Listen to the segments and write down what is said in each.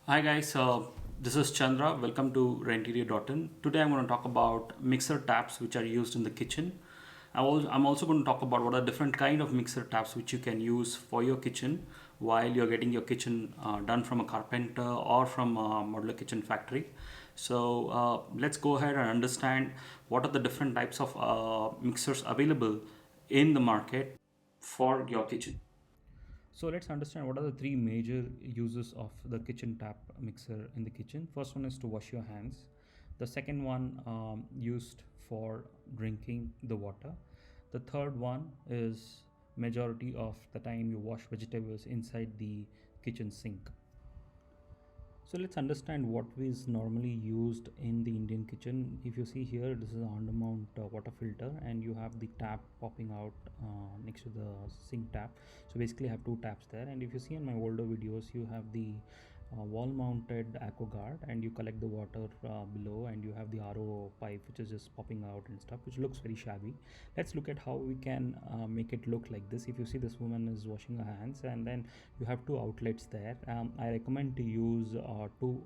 Hi guys, this is Chandra. Welcome to Renteria.in. Today I'm going to talk about mixer taps which are used in the kitchen. I'm also going to talk about what are different kind of mixer taps which you can use for your kitchen while you're getting your kitchen done from a carpenter or from a modular kitchen factory. So let's go ahead and understand what are the different types of mixers available in the market for your kitchen. So let's understand what are the three major uses of the kitchen tap mixer in the kitchen. First one is to wash your hands. The second one used for drinking the water. The third one is majority of the time you wash vegetables inside the kitchen sink. So let's understand what is normally used in the Indian kitchen. If you see here, this is an undermount water filter, and you have the tap popping out next to the sink tap. So basically, I have two taps there. And if you see in my older videos, you have the wall-mounted AquaGuard, and you collect the water below, and you have the RO pipe which is just popping out and stuff, which looks very shabby. Let's look at how we can make it look like this. If you see, this woman is washing her hands, and then you have two outlets there. I recommend to use two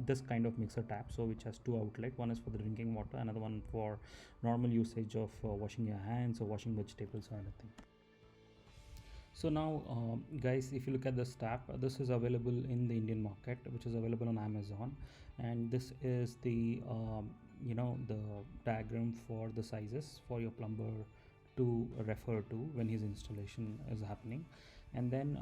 this kind of mixer tap, so which has two outlet. One is for the drinking water, another one for normal usage of washing your hands or washing vegetables or anything. So now guys, if you look at this tap, this is available in the Indian market, which is available on Amazon, and this is the the diagram for the sizes for your plumber to refer to when his installation is happening. And then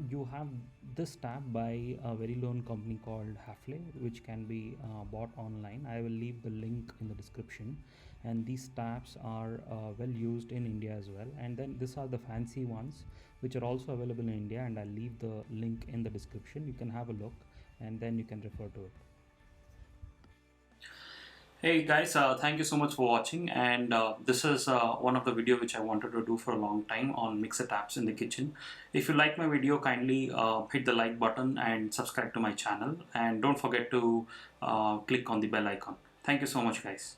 you have this tap by a very known company called Hafele, which can be bought online. I will leave the link in the description. And these taps are well used in India as well. And then these are the fancy ones which are also available in India, and I'll leave the link in the description. You can have a look and then you can refer to it. Hey guys, thank you so much for watching, and this is one of the video which I wanted to do for a long time on mixer taps in the kitchen. If you like my video, kindly hit the like button and subscribe to my channel, and don't forget to click on the bell icon. Thank you so much guys.